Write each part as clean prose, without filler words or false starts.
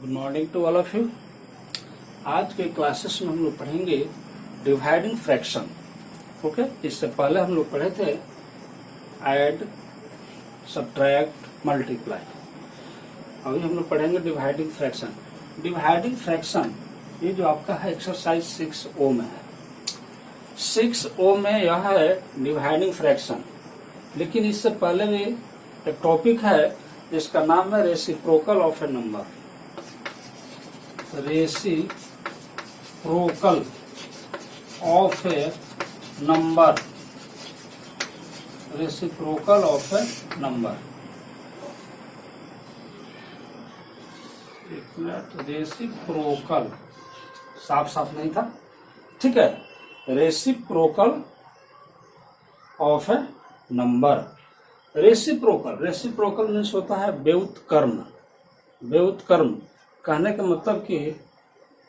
Good morning to all of you. आज के classes में हम लोग पढ़ेंगे डिवाइडिंग फ्रैक्शन। ओके, इससे पहले हम लोग पढ़े थे ऐड, सब्ट्रैक्ट, मल्टीप्लाई। अभी हम लोग पढ़ेंगे डिवाइडिंग फ्रैक्शन। डिवाइडिंग फ्रैक्शन ये जो आपका है एक्सरसाइज 6O में है। 6O में यह है डिवाइडिंग फ्रैक्शन। लेकिन इससे पहले भी एक टॉपिक है जिसका नाम है reciprocal of A number. Reciprocal of A number. Reciprocal of A number. एक मिनट, रेसिप्रोकल साफ साफ नहीं था, ठीक है। Reciprocal of A number. Reciprocal means होता है व्युत्क्रम। व्युत्क्रम कहने का मतलब कि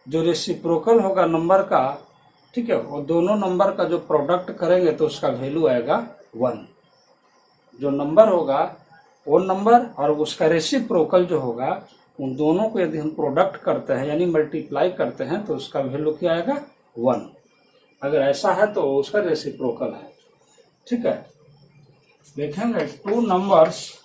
जो रेसिप्रोकल होगा नंबर का, ठीक है, वो दोनों नंबर का जो प्रोडक्ट करेंगे तो उसका वैल्यू आएगा 1। जो नंबर होगा वो नंबर और उसका रेसिप्रोकल जो होगा, उन दोनों को यदि हम प्रोडक्ट करते हैं यानी मल्टीप्लाई करते हैं तो उसका वैल्यू क्या आएगा 1। अगर ऐसा है तो उसका रेसिप्रोकल है, ठीक है। देखेंगे two numbers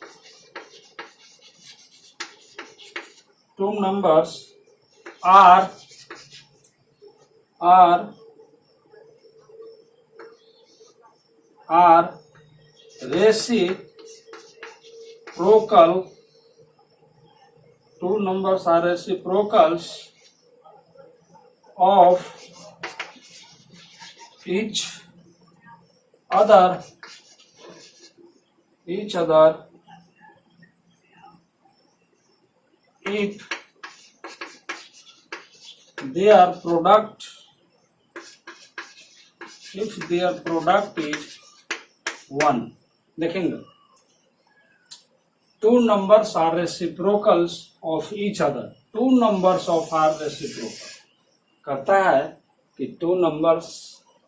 are reciprocal. Two numbers are reciprocals of each other if their product is 1. देखेंगे two numbers are reciprocals of each other. Two numbers are reciprocal कहता है कि two numbers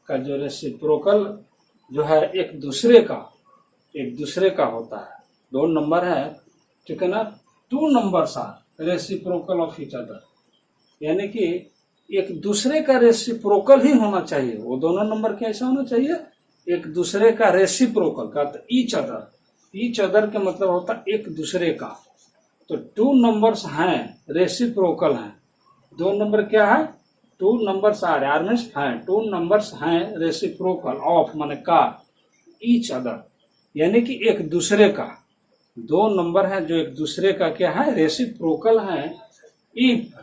का जो रेसिप्रोकल जो है एक दूसरे का होता है। दो नंबर है, ठीक है ना। Two numbers are reciprocal of each other, यानी कि एक दूसरे का रेसिप्रोकल ही होना चाहिए। वो दोनों नंबर कैसा होना चाहिए? एक दूसरे का रेसिप्रोकल का। ईच अदर का मतलब होता है एक दूसरे का। तो टू नंबर्स हैं रेसिप्रोकल हैं। दो नंबर क्या है? टू नंबर्स आर मीन्स हैं। टू नंबर्स हैं रेसिप्रोकल ऑफ माने का, ईच अदर यानी कि एक दूसरे का। दो नंबर हैं जो एक दूसरे का क्या है? रेसिप्रोकल हैं। इफ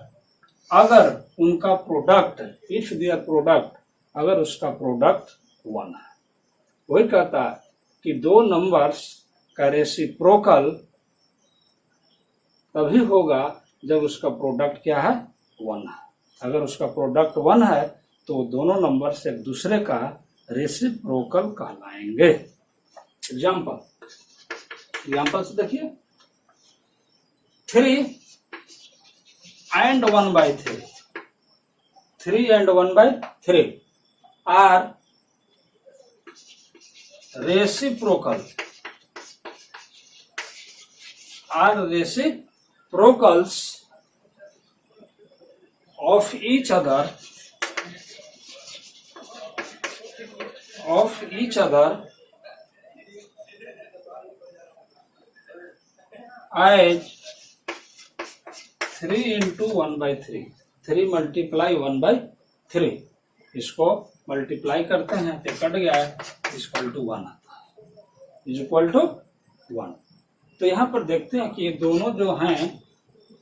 अगर उनका प्रोडक्ट, इफ देयर प्रोडक्ट, अगर उसका प्रोडक्ट 1 है। वही कहता है कि दो नंबर्स का रेसिप्रोकल तभी होगा जब उसका प्रोडक्ट क्या है? 1 है। अगर उसका प्रोडक्ट 1 है तो दोनों नंबर्स एक दूसरे का रेसिप्रोकल कहलाएंगे। एग्जाम्पल से देखिए, 3 and 1/3. 3 and 1/3 are reciprocals of each other as 3 into 1/3. 3 multiply 1/3। इसको मल्टीप्लाई करते हैं तो कट गया है, इक्वल टू 1 आता है, इक्वल टू 1। तो यहाँ पर देखते हैं कि ये दोनों जो हैं,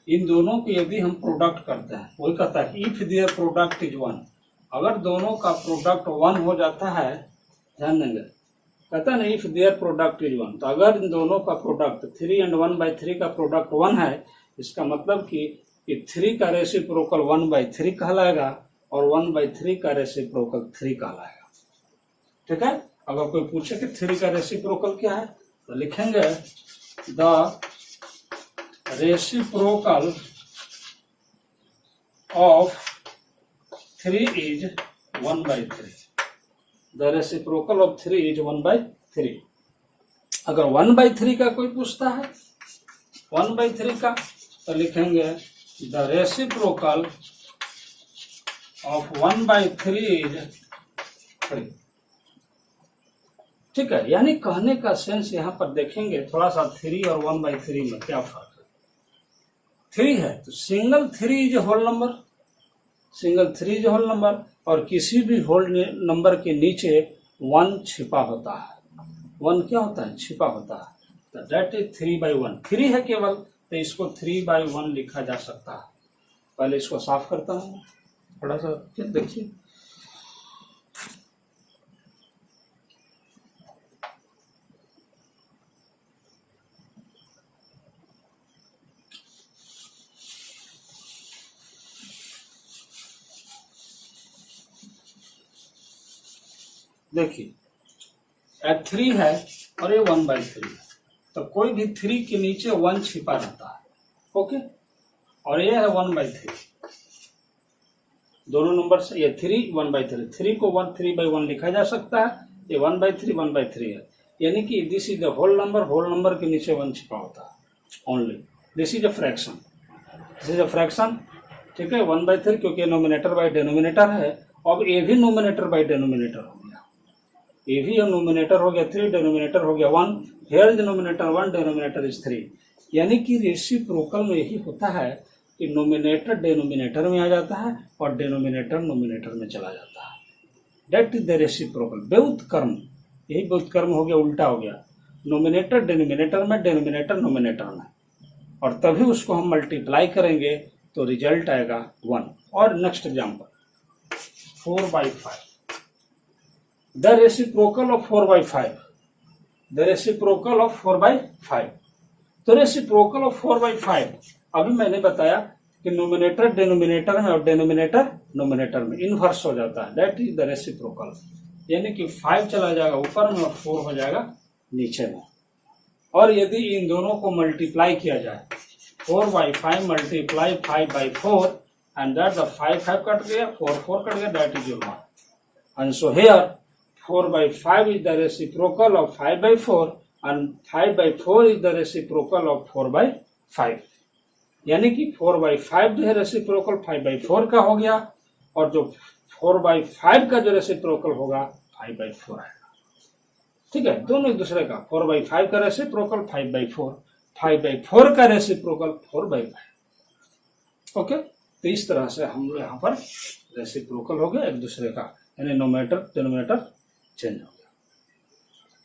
इन दोनों के यदि हम प्रोडक्ट करते हैं, वही कहता है इफ देयर प्रोडक्ट इज 1। अगर दोनों का प्रोडक्ट 1 हो जाता है, ध्यान देंगे, कहता है ना इफ देयर प्रोडक्ट इज 1। तो अगर इन दोनों का प्रोडक्ट 3 and 1/3 का प्रोडक्ट 1 है, इसका मतलब कि 3 का रेसिप्रोकल 1/3 कहलाएगा और 1/3 का रेसिप्रोकल 3 कहलाएगा, ठीक है। अगर कोई पूछे कि 3 का रेसिप्रोकल क्या है तो लिखेंगे the reciprocal of 3 is 1/3। The reciprocal of 3 is 1/3। अगर 1/3 का कोई पूछता है 1/3 का तो लिखेंगे द रेसिप्रोकल ऑफ 1/3 इज 3। ठीक है, यानी कहने का सेंस यहां पर देखेंगे थोड़ा सा 3 और 1/3 में क्या फर्क है। 3 है तो single 3 is whole number, single 3 is whole number, और किसी भी होल नंबर के नीचे 1 छिपा होता है। 1 क्या होता है? छिपा होता है। तो दैट इज 3/1। 3 है केवल, तो इसको 3/1 लिखा जा सकता है। पहले इसको साफ करता हूं थोड़ा सा, फिर देखिए। देखिए 3 है और ये 1/3 है, तो कोई भी 3 के नीचे 1 छिपा रहता है। ओके, और ये है 1/3। दोनों नंबर से ये 3 1/3, 3 को 3/1 लिखा जा सकता है। ये 1/3 है, यानी कि this is the whole number, whole number के नीचे 1 छिपा होता है only. This is a fraction, this is a fraction. ठीक है, 1/3 क्योंकि नोमिनेटर बाय डिनोमिनेटर है। अब ये भी नोमिनेटर बाय डिनोमिनेटर हो गया, ये भी नोमिनेटर हो गया 3, डिनोमिनेटर हो गया 1। Here is nominator 1, denominator is 3। यानी कि रेसिप्रोकल में यही होता है कि नोमिनेटर डिनोमिनेटर में आ जाता है और डिनोमिनेटर नोमिनेटर में चला जाता है। That is the reciprocal. व्युत्क्रम, यही व्युत्क्रम हो गया, उल्टा हो गया। नोमिनेटर डिनोमिनेटर में, डिनोमिनेटर नोमिनेटर में, और तभी उसको हम मल्टीप्लाई करेंगे तो रिजल्ट आएगा 1। और next example 4/5। The reciprocal of 4/5, the reciprocal of 4/5। तो रेसिप्रोकल ऑफ 4/5, अभी मैंने बताया कि नोमिनेटर डिनोमिनेटर में और डिनोमिनेटर नोमिनेटर में इनवर्स हो जाता है। दैट इज द रेसिप्रोकल, यानी कि 5 चला जाएगा ऊपर में और 4 हो जाएगा नीचे में। और यदि इन दोनों को मल्टीप्लाई किया जाए, 4/5 multiply 5/4, and that the 5 cut गया, 4 कट गया, that is your 1। And so here 4/5 is the reciprocal of 5/4 and 5/4 is the reciprocal of 4/5। यानी कि 4/5 जो है रेसिप्रोकल 5/4 का हो गया, और जो 4/5 का जो रेसिप्रोकल होगा 5/4 आएगा। ठीक है, दोनों एक दूसरे का। 4/5 का रेसिप्रोकल 5/4, 5/4 का रेसिप्रोकल 4/5। ओके, तो इस तरह से हम लोग यहाँ पर रेसिप्रोकल हो गया एक दूसरे का, यानी नोमिनेटर डिनोमिनेटर चेंज हो गया।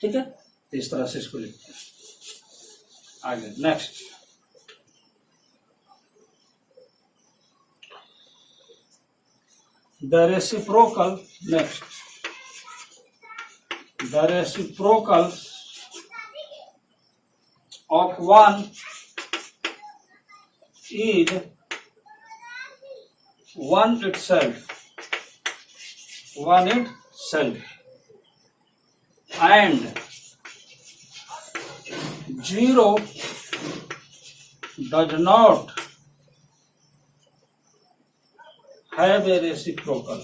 ठीक है, तो इस तरह से इसको लिखते हैं। आगे next, the reciprocal, next the reciprocal of 1 is 1 itself, 1 itself, and 0 does not have a reciprocal,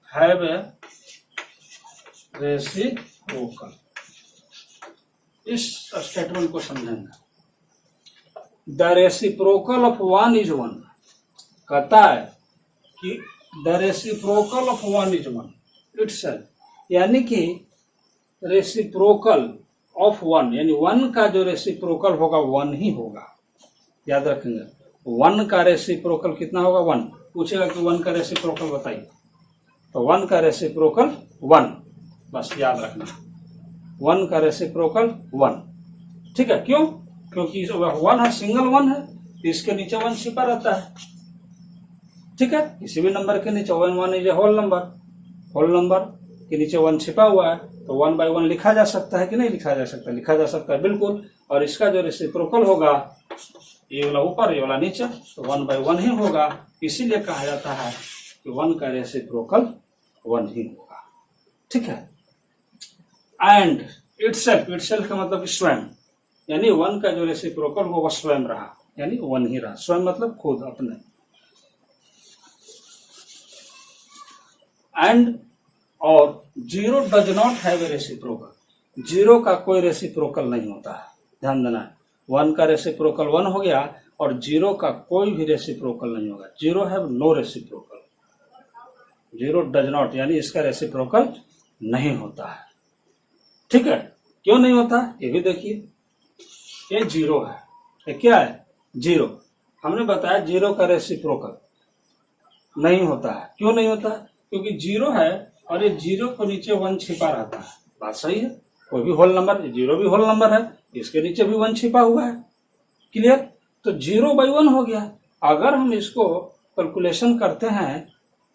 have a reciprocal। इस स्टेटमेंट को समझना। द रेसिप्रोकल ऑफ 1 is 1 कहता है कि the reciprocal of 1 is 1 itself, यानी कि रेसिप्रोकल ऑफ 1, यानी 1 का जो रेसिप्रोकल होगा 1 ही होगा। याद रखेंगे, 1 का रेसिप्रोकल कितना होगा? 1। पूछेगा कि 1 का रेसिप्रोकल बताइए, तो 1 का रेसिप्रोकल 1, बस याद रखना, 1 का रेसिप्रोकल 1। ठीक है, क्यों? क्योंकि 1 है, सिंगल 1 है, इसके नीचे 1 छिपा रहता है। ठीक है, किसी भी नंबर के नीचे 1 is whole number, whole number के नीचे 1 छिपा हुआ है, तो 1/1 लिखा जा सकता है कि नहीं लिखा जा सकता? लिखा जा सकता है, बिल्कुल। और इसका जो रेसिप्रोकल होगा, ये वाला ऊपर ये वाला नीचे, तो 1/1 ही होगा। इसीलिए कहा जाता है कि 1 का रेसिप्रोकल 1 ही होगा। ठीक है, एंड इटसेल्फ, इटसेल्फ का मतलब स्वयं, यानी 1 का जो रेसिप्रोकल हो वह स्वयं रहा, यानी 1 ही रहा। स्वयं मतलब खुद, अपने। एंड और 0 does not have a reciprocal, 0 का कोई रेसिप्रोकल नहीं होता है। ध्यान देना, 1 का रेसिप्रोकल 1 हो गया, और जीरो का कोई भी रेसिप्रोकल नहीं होगा। जीरो है no reciprocal, zero does not, यानी इसका रेसिप्रोकल नहीं होता है। ठीक है, क्यों नहीं होता ये भी देखिए। ये जीरो है, ये क्या है जीरो। हमने बताया जीरो का रेसिप्रोकल नहीं होता है। क्यों नहीं होता है? क्योंकि जीरो है और ये जीरो को नीचे वन छिपा रहता है। बात सही है, कोई भी होल नंबर, जीरो भी होल नंबर है, इसके नीचे भी वन छिपा हुआ है। क्लियर? तो 0/1 हो गया। अगर हम इसको कैलकुलेशन करते हैं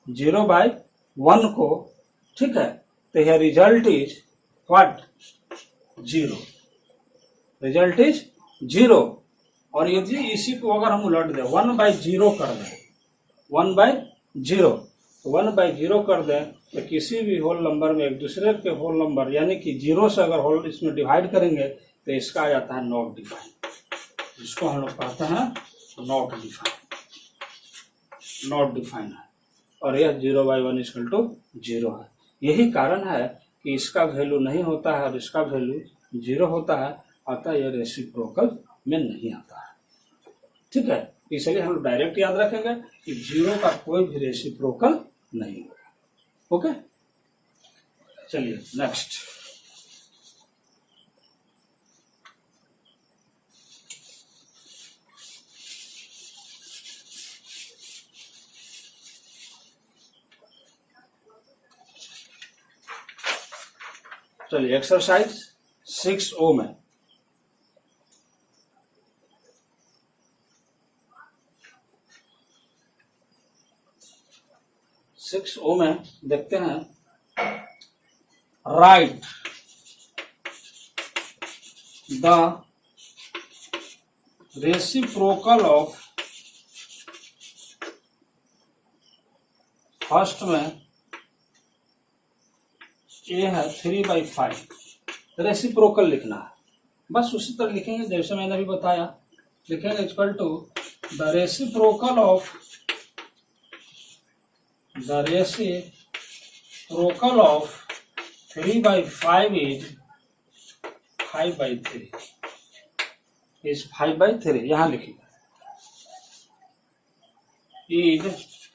0/1 को, ठीक है, तो यह result is what? 0। Result is 0। और यदि इसी को अगर हम उलट दें 1/0 कर दें, 1/0, 1/0 कर दें, तो किसी भी होल नंबर में एक दूसरे के होल नंबर यानी कि जीरो से अगर होल इसमें डिवाइड करेंगे तो इसका आ जाता है नॉट डिफाइन, जिसको हम लोग कहते हैं नॉट डिफाइन। नॉट डिफाइन है और यह 0/1 = 0 है। यही कारण है कि इसका वैल्यू नहीं होता है और इसका वैल्यू 0 होता है, अतः यह रेसिप्रोकल में नहीं आता है। ठीक है, इसलिए हम डायरेक्ट याद रखेंगे कि 0 का कोई भी रेसिप्रोकल नहीं होगा। ओके, चलिए नेक्स्ट। चलिए एक्सरसाइज 6O में देखते हैं, right the reciprocal of, first में ये है 3/5, रेसिप्रोकल लिखना है। बस उसी तरह लिखेंगे जैसे मैंने अभी बताया। लिखेंगे equal to the reciprocal of 3/5 is 5/3, is 5/3, यहां लिखिएगा is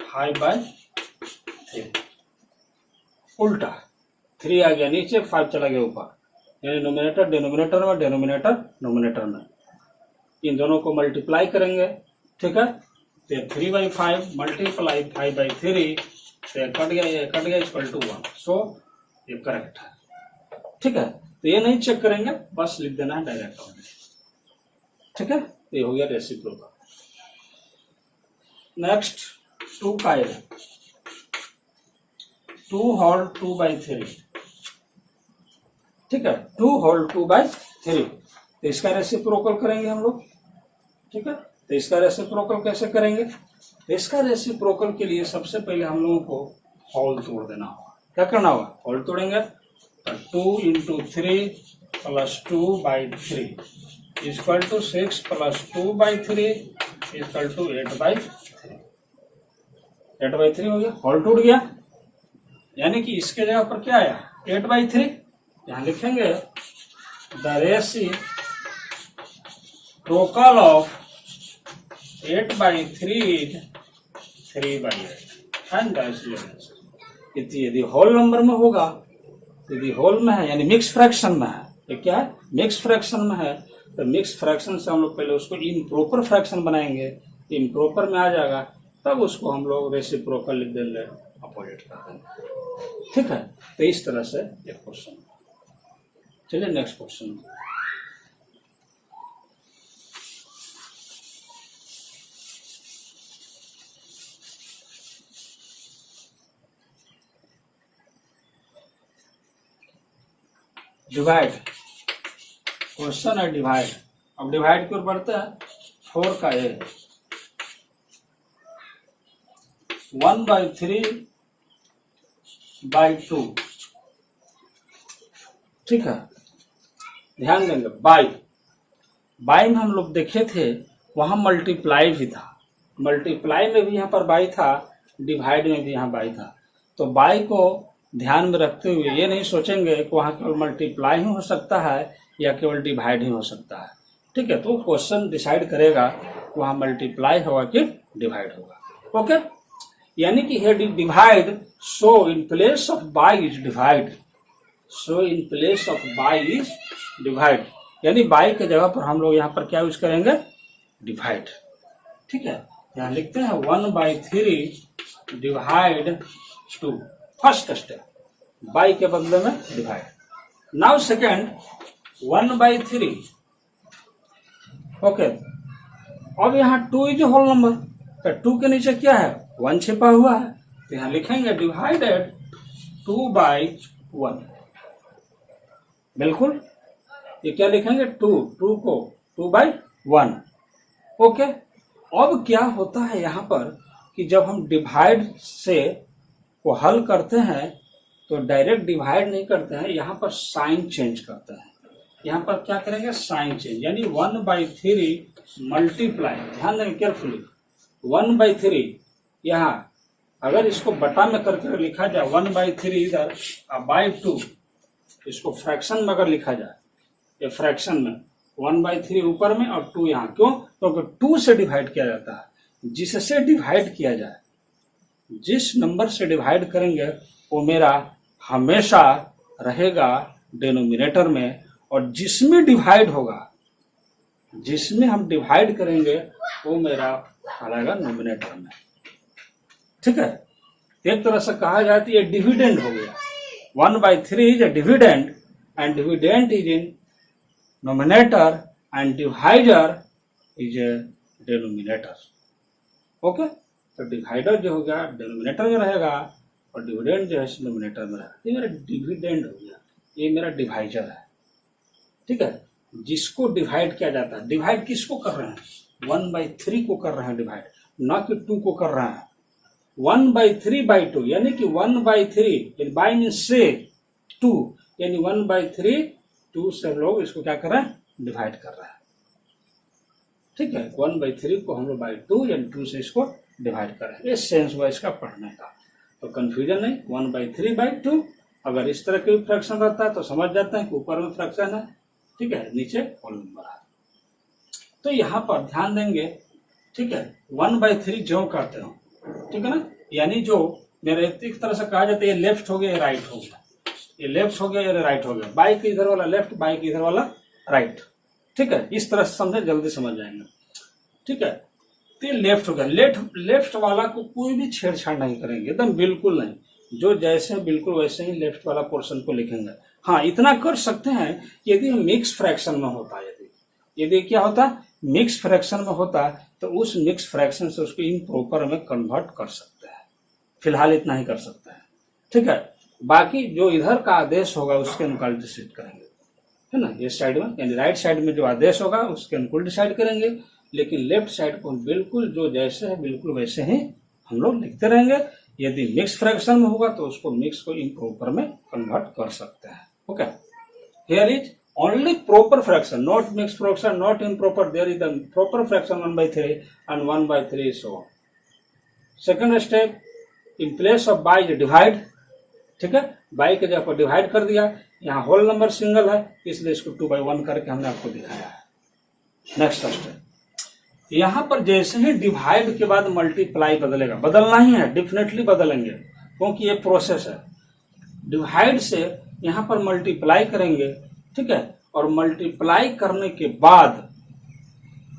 5/3। उल्टा 3 आ गया नीचे, 5 चला गया ऊपर, यानी नोमिनेटर डिनोमिनेटर में, डिनोमिनेटर नोमिनेटर में। इन दोनों को मल्टीप्लाई करेंगे, ठीक है, तो 3/5 मल्टीप्लाई 5/3, तो कट गया, ये कट गया, =1। सो ये करेक्ट है। ठीक है, तो ये नहीं चेक करेंगे, बस लिख देना है डायरेक्ट ऑर्डर। ठीक है, तो ये हो गया रेसिप्रोकल। नेक्स्ट 2 का है 2 होल 2/3। ठीक है, 2 होल 2/3, तो इसका रेसिप्रोकल करेंगे हम लोग। ठीक है, तो इसका रेसिप्रोकल कैसे करेंगे? तो इसका रेसिप्रोकल के लिए सबसे पहले हम लोगों को होल तोड़ देना होगा। क्या करना होगा? होल तोड़ेंगे तो 2 × 3 + 2/3 = 6 + 2/3 = 8/3। 8/3 हो गया, होल टूट गया, यानी कि इसके जगह पर क्या आया? 8/3। यहां लिखेंगे the reciprocal of 8/3 is 3/8 and that's your answer. यदि होल नंबर में होगा, यदि होल में है यानी मिक्स फ्रैक्शन में है, ये क्या है? मिक्स फ्रैक्शन में है, तो मिक्स फ्रैक्शन से हम लोग पहले उसको इम्प्रॉपर फ्रैक्शन बनाएंगे, इम्प्रॉपर में आ जाएगा, तब उसको हम लोग रेसिप्रोकल लिख देंगे, अपोजिट कर देंगे। ठीक है, तो इस तरह से एक क्वेश्चन। चलिए नेक्स्ट क्वेश्चन। डिवाइड, क्वेश्चन है डिवाइड। अब डिवाइड की ओर बढ़ते हैं। 4 का ए 1/3/2। ठीक है, ध्यान देंगे, बाई में हम लोग देखे थे, वहां मल्टीप्लाई भी था, मल्टीप्लाई में भी यहाँ पर बाई था, डिवाइड में भी यहाँ बाई था। तो बाई को ध्यान में रखते हुए ये नहीं सोचेंगे कि वहां केवल मल्टीप्लाई ही हो सकता है या केवल डिवाइड ही हो सकता है। ठीक है, तो क्वेश्चन डिसाइड करेगा वहां मल्टीप्लाई होगा कि डिवाइड होगा। ओके, यानी कि हे divide, so in place of by is divide, so in place of by is divide, यानी बाई के जगह पर हम लोग यहाँ पर क्या यूज करेंगे, डिवाइड। ठीक है, यहाँ लिखते हैं 1/3 डिवाइड 2, फर्स्ट स्टेप, बाई के बदले में डिवाइड। नाउ सेकेंड 1/3, ओके, अब यहाँ 2 इज होल नंबर, तो 2 के नीचे क्या है, 1 छिपा हुआ है, तो यहाँ लिखेंगे डिवाइडेड 2/1, बिल्कुल, ये क्या लिखेंगे 2 को 2/1। ओके, अब क्या होता है यहाँ पर कि जब हम डिवाइड से को हल करते हैं तो डायरेक्ट डिवाइड नहीं करते हैं, यहाँ पर साइन चेंज करते हैं। यहाँ पर क्या करेंगे, साइन चेंज, यानी 1/3 मल्टीप्लाई, ध्यान देंगे केयरफुली, 1/3 यहाँ अगर इसको बटा में करके लिखा जाए 1/3 इधर बाई 2, इसको फ्रैक्शन में अगर लिखा जाए, ये फ्रैक्शन में 1/3 ऊपर में और 2 यहाँ, क्यों, क्योंकि 2 से डिवाइड किया जाता है। जिससे डिवाइड किया जाए, जिस नंबर से डिवाइड करेंगे वो मेरा हमेशा रहेगा डिनोमिनेटर में, और जिसमें डिवाइड होगा, जिसमें हम डिवाइड करेंगे वो मेरा रहेगा नोमिनेटर में। ठीक है, एक तरह से कहा जाए तो ये डिविडेंड हो गया, 1/3 is a dividend and dividend is in nominator and divider is a denominator. Okay, तो डिवाइडर जो हो गया डिनोमिनेटर में रहेगा और डिविडेंड जो है नोमिनेटर में रहेगा। ये मेरा डिविडेंड हो गया, ये मेरा डिवाइडर है। ठीक है, जिसको डिवाइड किया जाता है, डिवाइड किसको कर रहे हैं, 1/3 को कर रहे हैं डिवाइड, ना कि 2 को कर रहे हैं। 1/3/2 यानी कि 1/3 बाई मीन्स से 2, यानी 1/3 2 से लोग इसको क्या कर रहे हैं, डिवाइड कर रहे हैं। ठीक है, 1/3 को हम लोग बाई 2 यानी 2 से इसको डिवाइड कर रहे हैं। ये सेंस हुआ इसका पढ़ने का, तो कंफ्यूजन नहीं, 1/3/2 अगर इस तरह के फ्रैक्शन रहता है तो समझ जाते हैं कि ऊपर में फ्रैक्शन है, ठीक है, नीचे होल नंबर है। तो यहाँ पर ध्यान देंगे, ठीक है, 1/3 जो करते हो, ठीक है ना, यानी जो मेरे एक तरह से कहा जाता है ये लेफ्ट हो गया, ये राइट हो गया, ये लेफ्ट हो गया, ये राइट हो गया, बाइक इधर वाला लेफ्ट, बाइक इधर वाला राइट। ठीक है, इस तरह से समझे, जल्दी समझ जाएंगे। ठीक है, तो ये लेफ्ट हो गया, लेफ्ट वाला को कोई भी छेड़छाड़ नहीं करेंगे, एकदम बिल्कुल नहीं, जो जैसे बिल्कुल वैसे ही लेफ्ट वाला पोर्शन को लिखेंगे। हाँ, इतना कर सकते हैं यदि मिक्स फ्रैक्शन में होता है, यदि क्या होता, मिक्स फ्रैक्शन में होता तो उस मिक्स फ्रैक्शन से उसको इम्प्रॉपर में कन्वर्ट कर सकते हैं, फिलहाल इतना ही कर सकते हैं। ठीक है, बाकी जो इधर का आदेश होगा उसके अनुसार डिसाइड करेंगे, है ना, ये साइड में यानी राइट साइड में जो आदेश होगा उसके अनुकूल डिसाइड करेंगे, लेकिन लेफ्ट साइड को बिल्कुल जो जैसे है बिल्कुल वैसे ही हम लोग लिखते रहेंगे। यदि मिक्स फ्रैक्शन में होगा तो उसको मिक्स को इम्प्रॉपर में कन्वर्ट कर सकते हैं। Okay, here is only proper fraction, not mixed fraction, not improper. There is the proper fraction 1/3 and 1/3 so on. Second step, in place of by divide, ठीक है, बाई के जगह पर डिवाइड कर दिया, यहाँ होल नंबर सिंगल है इसलिए इसको 2/1 करके हमने आपको दिखाया है। नेक्स्ट स्टेप, यहाँ पर जैसे ही डिवाइड के बाद मल्टीप्लाई बदलेगा, बदलना ही है, डेफिनेटली बदलेंगे क्योंकि ये प्रोसेस है। डिवाइड से यहाँ पर मल्टीप्लाई करेंगे, ठीक है, और मल्टीप्लाई करने के बाद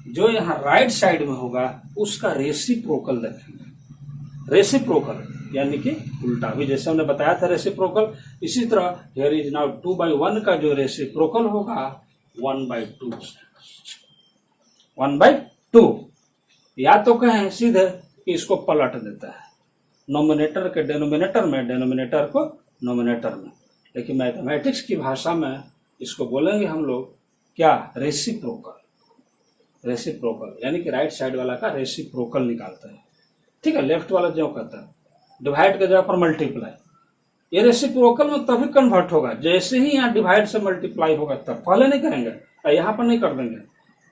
जो यहाँ राइट साइड में होगा उसका रेसिप्रोकल देखेंगे। रेसिप्रोकल यानी कि उल्टा, भी जैसे हमने बताया था रेसिप्रोकल, इसी तरह हियर इज नाउ 2/1 का जो रेसिप्रोकल होगा 1/2, 1/2। या तो कहें सीधे कि इसको पलट देता है, नोमिनेटर के डिनोमिनेटर में, डिनोमिनेटर को नोमिनेटर में, लेकिन मैथमेटिक्स की भाषा में इसको बोलेंगे हम लोग क्या, रेसिप्रोकल। रेसिप्रोकल यानी कि राइट साइड वाला का रेसिप्रोकल निकालता है। ठीक है, लेफ्ट वाला जो करता है डिवाइड के जगह पर मल्टीप्लाई, ये रेसिप्रोकल में तभी कन्वर्ट होगा जैसे ही यहाँ डिवाइड से मल्टीप्लाई होगा, तब पहले नहीं करेंगे, यहाँ पर नहीं कर देंगे।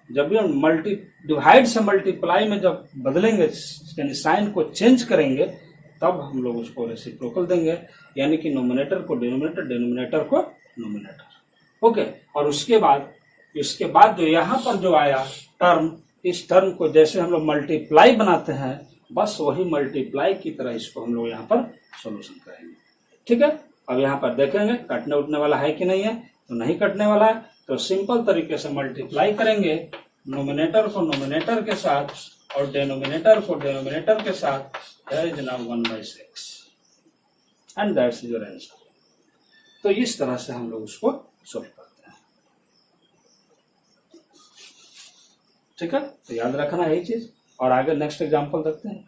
जब भी हम डिवाइड से मल्टीप्लाई में जब बदलेंगे यानी साइन को चेंज करेंगे तब हम लोग उसको रेसिप्रोकल देंगे, यानी कि नोमिनेटर को डिनोमिनेटर, डिनोमिनेटर को नोमिनेटर। ओके, और उसके बाद जो यहाँ पर जो आया टर्म, इस टर्म को जैसे हम लोग मल्टीप्लाई बनाते हैं, बस वही मल्टीप्लाई की तरह इसको हम लोग यहाँ पर सॉल्यूशन करेंगे। ठीक है, अब यहाँ पर देखेंगे कटने उठने वाला है कि नहीं है, तो नहीं कटने वाला है, तो सिंपल तरीके से मल्टीप्लाई करेंगे नोमिनेटर को नोमिनेटर के साथ और डेनोमिनेटर को डेनोमिनेटर के साथ, है जनाब 1/6 एंड दैट्स योर आंसर। तो इस तरह से हम लोग उसको सॉल्व करते हैं। ठीक है, तो याद रखना यही चीज, और आगे नेक्स्ट एग्जांपल देखते हैं।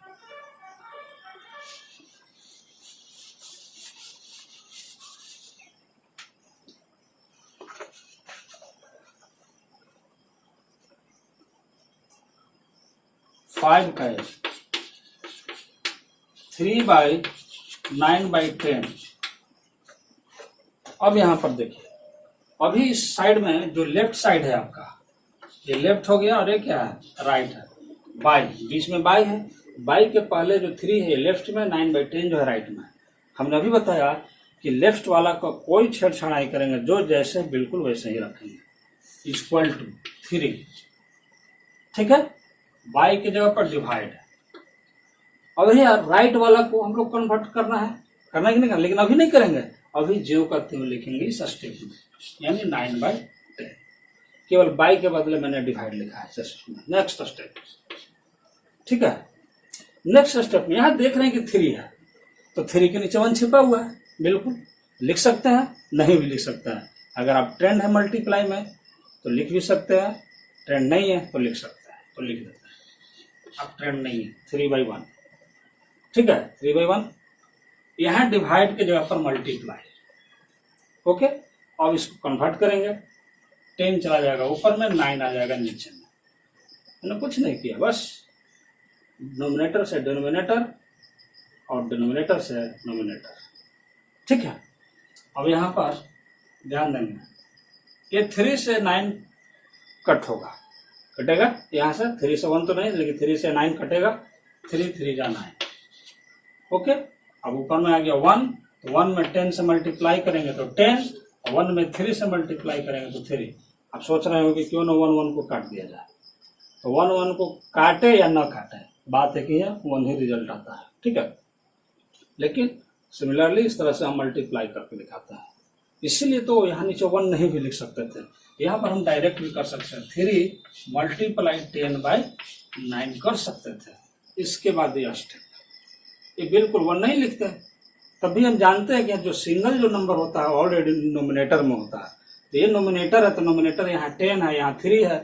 फाइव का 3/9/10। अब यहां पर देखिए, अभी इस साइड में जो लेफ्ट साइड है आपका, ये लेफ्ट हो गया और ये क्या है, राइट है। बाई, बीच में बाई है, बाई के पहले जो 3 है लेफ्ट में, 9/10 जो है राइट में। हमने अभी बताया कि लेफ्ट वाला का कोई छेड़छाड़ नहीं करेंगे, जो जैसे बिल्कुल वैसे ही रखेंगे, इक्वल टू 3। ठीक है, बाई की जगह पर डिवाइड है। अब यार राइट वाला को हम लोग कन्वर्ट करना है कि नहीं करना, लेकिन अभी नहीं करेंगे, अभी जो करते हुए लिखेंगे इस स्टेप में, यानी 9/10। केवल बाई के बदले मैंने डिवाइड लिखा है जस्ट में। नेक्स्ट स्टेप, ठीक है, नेक्स्ट स्टेप में यहां देख रहे हैं कि 3 है, तो 3 के नीचे 1 छिपा हुआ है, बिल्कुल लिख सकते हैं, नहीं भी लिख सकते हैं। अगर आप ट्रेंड है मल्टीप्लाई में तो लिख भी सकते हैं, ट्रेंड नहीं है तो लिख सकते हैं, तो लिख देते हैं। अब ट्रेंड नहीं है, 3/1। ठीक है, 3/1, यहां डिवाइड के जगह पर मल्टीप्लाई। ओके, अब इसको कन्वर्ट करेंगे, 10 चला जाएगा ऊपर में, 9 आ जाएगा नीचे में। मैंने कुछ नहीं किया, बस नोमिनेटर से डिनोमिनेटर और डिनोमिनेटर से नोमिनेटर। ठीक है, अब यहां पर ध्यान देंगे, ये 3 से 9 कट होगा, कटेगा यहां से, 3 से 1 तो नहीं, लेकिन 3 से 9 कटेगा, 3 जा 9। ओके, अब ऊपर में आ गया 1, तो 1 में 10 से मल्टीप्लाई करेंगे तो 10, और 1 में 3 से मल्टीप्लाई करेंगे तो 3। आप सोच रहे हो कि क्यों ना 1 को काट दिया जाए, तो 1 को काटे या ना काटे, बात है कि 1 ही रिजल्ट आता है। ठीक है, लेकिन सिमिलरली इस तरह से हम मल्टीप्लाई करके दिखाते हैं, इसीलिए तो यहाँ नीचे 1 नहीं भी लिख सकते थे, यहाँ पर हम डायरेक्ट भी कर सकते हैं, 3 × 10/9 कर सकते थे। इसके बाद ये स्टेप, ये बिल्कुल 1 नहीं लिखते, तभी हम जानते हैं कि जो सिंगल जो नंबर होता है ऑलरेडी नोमिनेटर में होता है, तो ये नोमिनेटर है, तो नोमिनेटर यहाँ 10 है, यहाँ 3 है,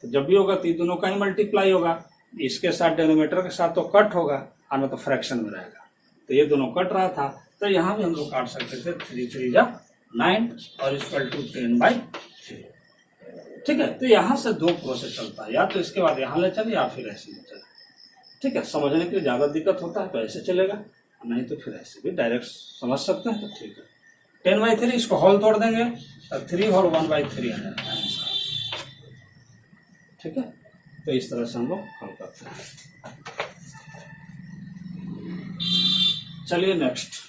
तो जब भी होगा तो ये दोनों का ही मल्टीप्लाई होगा, इसके साथ डिनोमिनेटर के साथ तो कट होगा, और न तो फ्रैक्शन में रहेगा, तो ये दोनों कट रहा था, तो यहाँ भी हम लोग काट सकते थे, 3 जा 9 और इक्वल टू 10/3। ठीक है, तो यहाँ से 2 प्रोसेस चलता है, या तो इसके बाद यहाँ ले चले या फिर ऐसे ले चले। ठीक है, समझने के लिए ज्यादा दिक्कत होता है तो ऐसे चलेगा, नहीं तो फिर ऐसे भी डायरेक्ट समझ सकते हैं, तो ठीक है। 10/3 इसको होल तोड़ देंगे, तो 3 होल 1/3 आ जाएगा आंसर। ठीक है, तो इस तरह से हम लोग हल करते हैं। चलिए नेक्स्ट,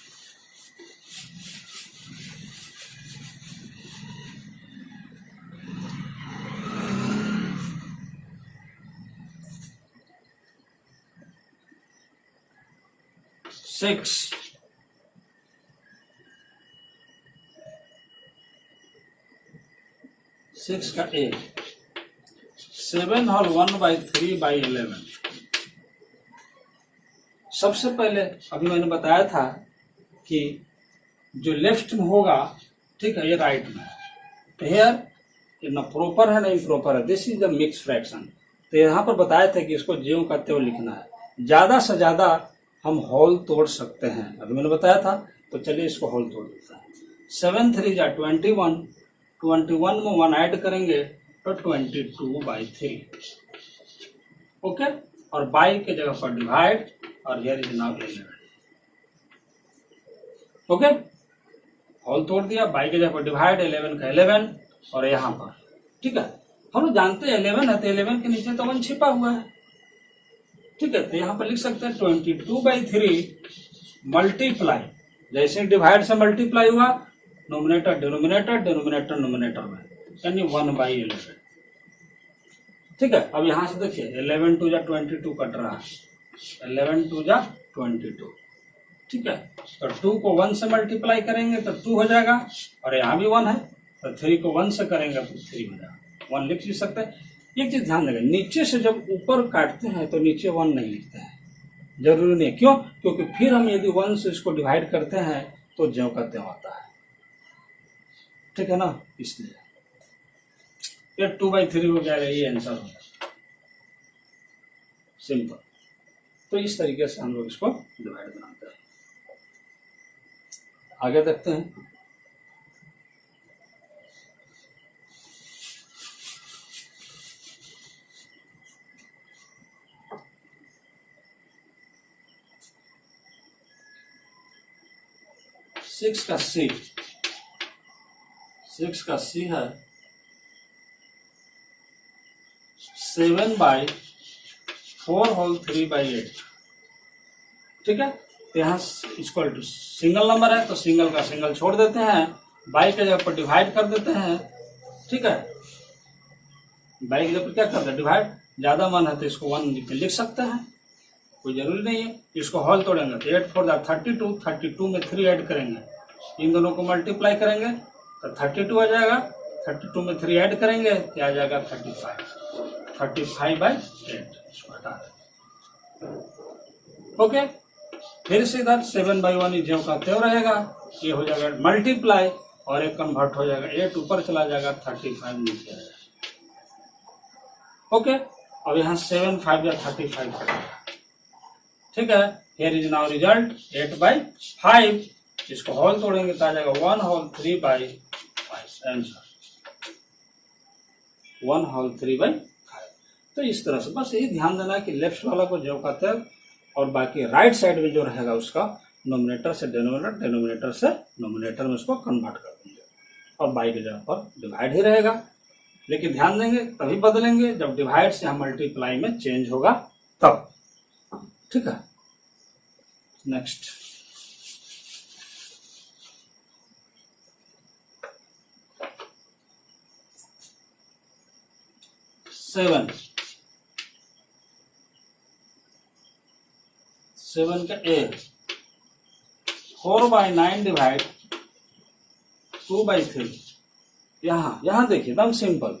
सिक्स का 7 होल 1/3/11। सबसे पहले अभी मैंने बताया था कि जो लेफ्ट में होगा, ठीक है, ये राइट में है, तो हेयर ये ना प्रॉपर है ना इम्प्रॉपर है, this is the mix fraction. तो यहाँ पर बताया था कि इसको ज्यों करते हुए लिखना है, ज्यादा से ज्यादा हम होल तोड़ सकते हैं, अभी मैंने बताया था, तो चलिए इसको होल तोड़ देते हैं। 7 3 जा 21, 21 में 1 ऐड करेंगे तो 22/3। ओके, और बाई के जगह पर डिवाइड, और here is now 11। Okay, whole तोड़ दिया, बाई के जगह पर डिवाइड, 11 का 11, और यहाँ पर ठीक है, हम लोग जानते हैं 11 है, तो 11 के नीचे तो 1 छिपा हुआ है। ठीक है, तो यहाँ पर लिख सकते हैं 22/3 मल्टीप्लाई, जैसे डिवाइड से मल्टीप्लाई हुआ, नोमिनेटर डिनोमिनेटर, डिनोमिनेटर नोमिनेटर में, यानी 1/11। ठीक है। अब यहां से देखिए 11 2 जा 22 कट रहा है, 11 2 जा 22, ठीक है। तो 2 को 1 से मल्टीप्लाई करेंगे तो 2 हो जाएगा, और यहाँ भी 1 है तो 3 को 1 से करेंगे तो 3 हो जाएगा। 1 लिख भी सकते हैं। एक चीज ध्यान देंगे, नीचे से जब ऊपर काटते हैं तो नीचे 1 नहीं लिखते हैं, जरूरी नहीं। क्यों? क्योंकि फिर हम यदि 1 से इसको डिवाइड करते हैं तो ज्यों का त्यों आता है, ठीक है ना। इसलिए ये 2/3 हो जाएगा, ये आंसर हो जाएगा, सिंपल। तो इस तरीके से हम लोग इसको डिवाइड बनाते हैं। आगे देखते हैं। सिक्स का सी है 7/4 होल 3/8, ठीक है। तो यहाँ इक्वल टू सिंगल नंबर है तो सिंगल का सिंगल छोड़ देते हैं, बाई के जगह पर डिवाइड कर देते हैं, ठीक है। बाई की जगह पर क्या करते हैं, डिवाइड। ज्यादा मन है तो इसको 1 लिख सकते हैं, कोई जरूरी नहीं है। इसको हॉल तोड़ेंगे तो 8 4 32, 32 में 3 ऐड करेंगे, इन दोनों को मल्टीप्लाई करेंगे तो 32 आ जाएगा, 32 में 3 ऐड करेंगे क्या आ जाएगा 35/8, इसको हटा दें। ओके, फिर से इधर 7/1 ज्यों का त्यों रहेगा, ये हो जाएगा मल्टीप्लाई और एक कन्वर्ट हो जाएगा, 8 ऊपर चला जाएगा, 35 नीचे आ जाएगा। ओके, अब यहाँ 7 5 या 35 करेगा, ठीक है। हियर इज नाउ रिजल्ट 8/5, इसको होल तोड़ेंगे तो आ जाएगा 1 होल 3/5, आंसर 1 होल 3/5। तो इस तरह से बस यही ध्यान देना कि लेफ्ट वाला को ज्यों का त्यों और बाकी राइट साइड में जो रहेगा उसका नोमिनेटर से डिनोमिनेटर, डिनोमिनेटर से नोमिनेटर में उसको कन्वर्ट कर देंगे, और बाई की जगह पर डिवाइड ही रहेगा। लेकिन ध्यान देंगे तभी बदलेंगे जब डिवाइड से हम मल्टीप्लाई में चेंज होगा तब, ठीक है। नेक्स्ट, सेवन का ए 4/9 डिवाइड 2/3। यहां देखिए एकदम सिंपल,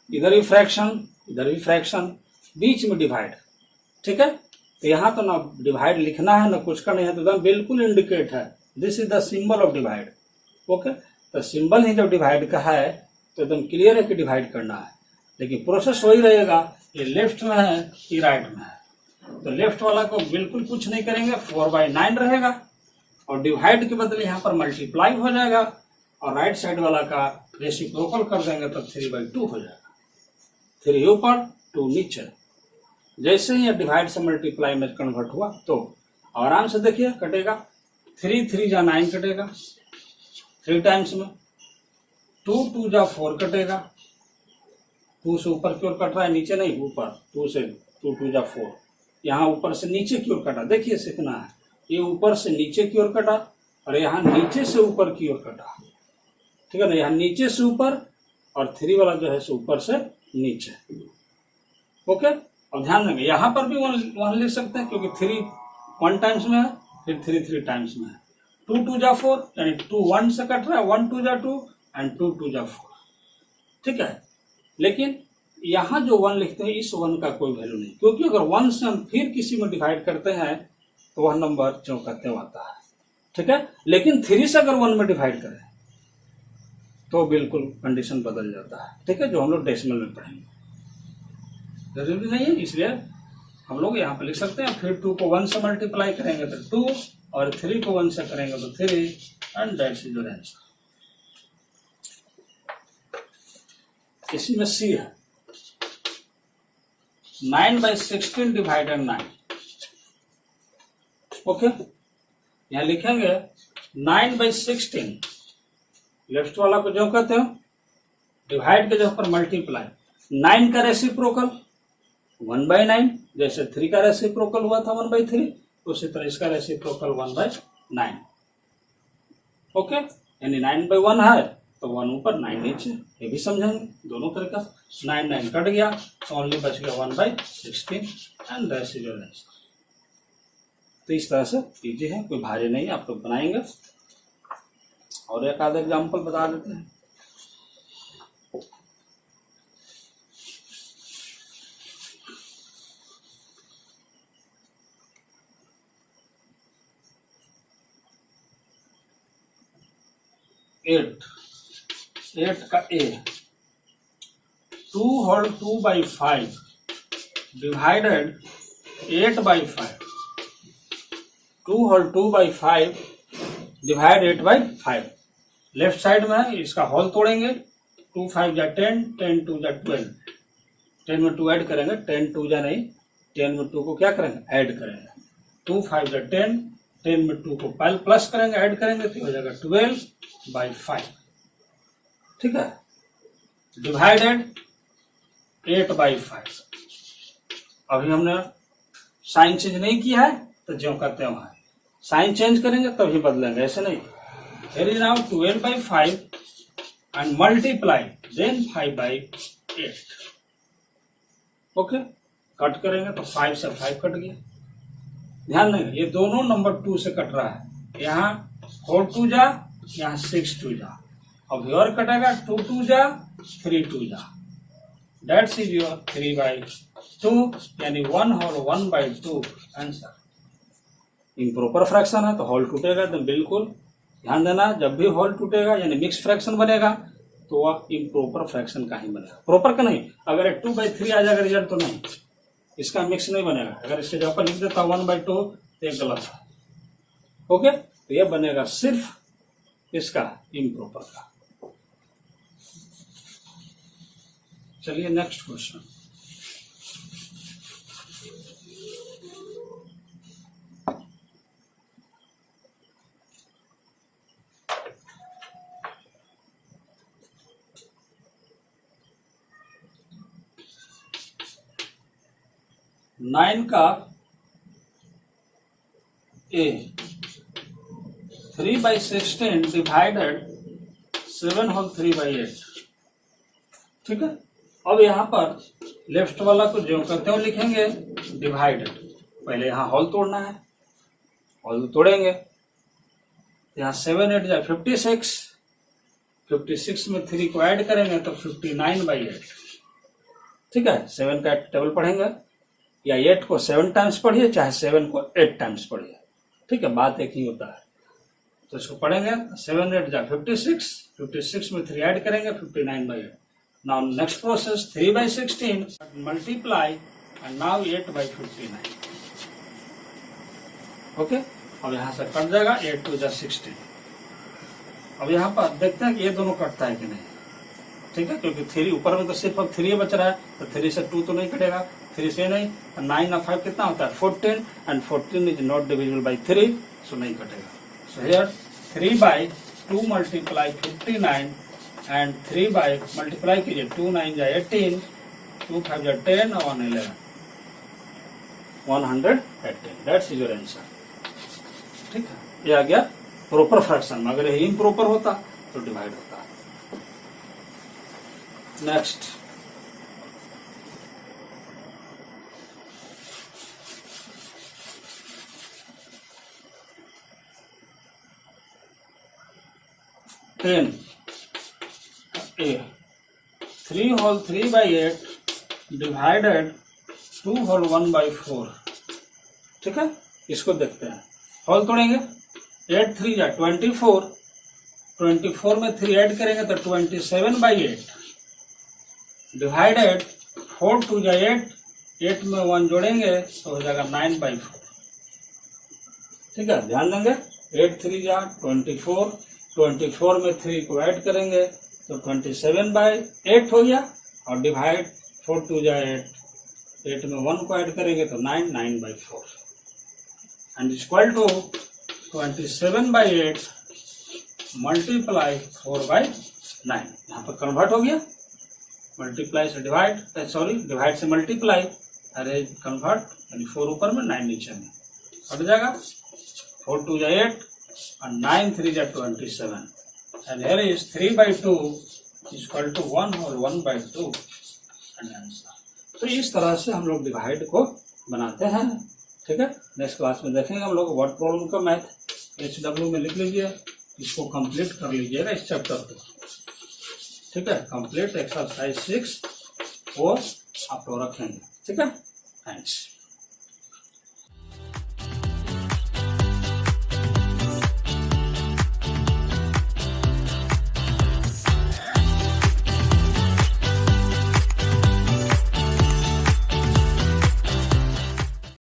इधर भी फ्रैक्शन इधर भी फ्रैक्शन, बीच में डिवाइड, ठीक है। तो यहाँ तो ना डिवाइड लिखना है ना कुछ का नहीं है, तो एकदम बिल्कुल इंडिकेट है, this is the symbol of divide. Okay, तो सिंबल ही जब डिवाइड का है तो एकदम क्लियर है कि डिवाइड करना है, लेकिन प्रोसेस वही रहेगा, ये लेफ्ट में है कि राइट में है। तो लेफ्ट वाला को बिल्कुल कुछ नहीं करेंगे, 4/9 रहेगा, और डिवाइड के बदले यहाँ पर मल्टीप्लाई हो जाएगा, और राइट साइड वाला का रेसिप्रोकल कर देंगे तो 3/2 हो जाएगा, 3 ऊपर 2 नीचे। जैसे ही डिवाइड से मल्टीप्लाई में कन्वर्ट हुआ तो आराम से देखिए कटेगा, 3 3 जा 9 कटेगा 3 टाइम्स में, 2 2 जा 4 कटेगा, 2 से ऊपर की ओर कट रहा है, नीचे नहीं ऊपर, 2 से 2 2 जा 4, यहाँ ऊपर से नीचे की ओर कटा। देखिए सीखना है, ये ऊपर से नीचे की ओर कटा और यहाँ नीचे से ऊपर की ओर कटा, ठीक है ना। यहाँ नीचे से ऊपर और 3 वाला जो है सो ऊपर से नीचे। ओके, अब ध्यान देंगे यहाँ पर भी 1 लिख सकते हैं क्योंकि 3 1 टाइम्स में है, फिर 3 3 टाइम्स में है। 2 2 जा 4 यानी 2 1 से कट रहा है, 1 2 जा 2 एंड 2 2 जा 4, ठीक है। लेकिन यहाँ जो 1 लिखते हैं इस 1 का कोई वैल्यू नहीं, क्योंकि अगर 1 से हम फिर किसी में डिवाइड करते हैं तो वह नंबर ज्यों का त्यों आता है, ठीक है। लेकिन 3 से अगर 1 में डिवाइड करें तो बिल्कुल कंडीशन बदल जाता है, ठीक है, जो हम लोग डेसिमल में पढ़ेंगे। जरूरी नहीं है, इसलिए हम लोग यहाँ पर लिख सकते हैं। फिर 2 को 1 से मल्टीप्लाई करेंगे तो 2, और 3 को 1 से करेंगे तो 3, एंड दैट्स योर आंसर। इसी में सी है 9/16 डिवाइडेड 9। ओके, यहाँ लिखेंगे 9/16, लेफ्ट वाला को जो कहते हो डिवाइड के जगह पर मल्टीप्लाई, 9 का रेसिप्रोकल 1/9, जैसे 3 का रेसिप्रोकल हुआ था 1/3, उसी तरह इसका रेसिप्रोकल 1/9। ओके, यानी 9/1 है तो तो 1 ऊपर 9 नीचे, ये भी समझेंगे दोनों तरीका से। 9 9 कट गया तो ओनली बच गया 1/16 एंड दैट्स योर आंसर। तो इस तरह से इजी है, कोई भारी नहीं, आप लोग बनाएंगे। और एक आधा एग्जाम्पल बता देते हैं। एट का ए 2 whole 2/5 divided 8/5। 2 whole 2/5 divide 8/5। Left side में है, इसका होल तोड़ेंगे। 2 5 जा 10, 10 2 जा 12। 10 में 2 ऐड करेंगे, 10 2 जा नहीं, 10 में 2 को क्या करेंगे, ऐड करेंगे। 2 5 जा 10, 10 में 2 को प्लस करेंगे, ऐड करेंगे तो हो जाएगा 12/5। ठीक है, डिवाइडेड 8/5। अभी हमने साइन चेंज नहीं किया है तो जो करते हैं वहां साइन चेंज करेंगे तभी बदलेंगे, ऐसे नहीं। Here is now 12/5 and multiply then 5/8। Okay, cut करेंगे तो 5 से 5 कट गया। ध्यान देंगे ये दोनों नंबर 2 से कट रहा है। यहाँ 4 2 जा, यहाँ 6 2 जा। अब और कटेगा 2 2 जा, 3 2 जा। That's is your 3/2 यानी 1 होल 1/2 आंसर। इम्प्रॉपर फ्रैक्शन है तो होल टूटेगा तो बिल्कुल ध्यान देना, जब भी होल टूटेगा यानी मिक्स फ्रैक्शन बनेगा तो वह इम्प्रॉपर फ्रैक्शन का ही बनेगा, प्रॉपर का नहीं। अगर 2/3 आ जाएगा रिजल्ट तो नहीं, इसका मिक्स नहीं बनेगा। अगर इसके जगह पर लिख देता 1/2 तो एक गलत है। ओके, तो यह बनेगा सिर्फ इसका इम्प्रॉपर का। चलिए नेक्स्ट क्वेश्चन। नाइन का ए 3/16 डिवाइडेड 7 होल 3/8। ठीक है, अब यहाँ पर लेफ्ट वाला को जो करते हो लिखेंगे डिवाइडेड। पहले यहाँ होल तोड़ना है, होल तोड़ेंगे। यहाँ 7 8 जाए 56, 56 में 3 को ऐड करेंगे तो 59/8। ठीक है, 7 का टेबल पढ़ेंगे, या 8 को 7 टाइम्स पढ़िए चाहे 7 को 8 टाइम्स पढ़िए। ठीक है, बात एक ही होता है। तो इसको पढ़ेंगे 7 8 जा 56, 56 में 3 ऐड करेंगे 59/8। Now next process 3/16 multiply and now 8/59। Okay, अब यहाँ से कट जाएगा 8 2 जा 16। अब यहाँ पर देखते हैं कि ये दोनों कटता है कि नहीं। ठीक है, क्योंकि 3 ऊपर में तो सिर्फ अब 3 बच रहा है तो 3 से 2 तो नहीं कटेगा, 3 से नहीं। 9 और 5 कितना होता है 14 and 14 is not divisible by 3, सो नहीं कटेगा। So here 3/2 multiply 59 and 3 by multiply कीजिए 2 9 जा 18, 2 5 जा 10 और 1 11, 118। That's is your answer. ठीक है, ये आ गया प्रॉपर फ्रैक्शन। अगर ये इम्प्रॉपर होता तो डिवाइड होता। नेक्स्ट टेन ए 3 होल 3/8 डिवाइडेड 2 होल 1/4। ठीक है, इसको देखते हैं। होल तोड़ेंगे 8 3 जा 24, 24 में 3 ऐड करेंगे तो 27/8 डिवाइडेड 4 2 जा 8, 8 में 1 जोड़ेंगे तो हो जाएगा 9/4। ठीक है, ध्यान देंगे 8 3 जा 24, 24 में 3 को ऐड करेंगे तो 27/8 हो गया और डिवाइड 4 2 जा 8, 8 में 1 को ऐड करेंगे तो 9 9/4 एंड इक्वल टू 27/8 मल्टीप्लाई 4/9। यहाँ पर कन्वर्ट हो गया, मल्टीप्लाई से डिवाइड, सॉरी डिवाइड से मल्टीप्लाई, अरे कन्वर्ट यानी 4 ऊपर में 9 नीचे में हट जाएगा। 4 2 जा 8 और 9 3 जा 27, and here is 3/2 equal to 1 और 1/2 एंड आंसर। तो इस तरह से हम लोग डिवाइड को बनाते हैं। ठीक है, नेक्स्ट क्लास में देखेंगे हम लोग वर्ड प्रॉब्लम का मैथ। HW में लिख लीजिए, इसको कंप्लीट कर लीजिएगा इस चैप्टर को। ठीक है, कंप्लीट एक्सरसाइज 6 वो आप लोग रखेंगे। ठीक है, थैंक्स।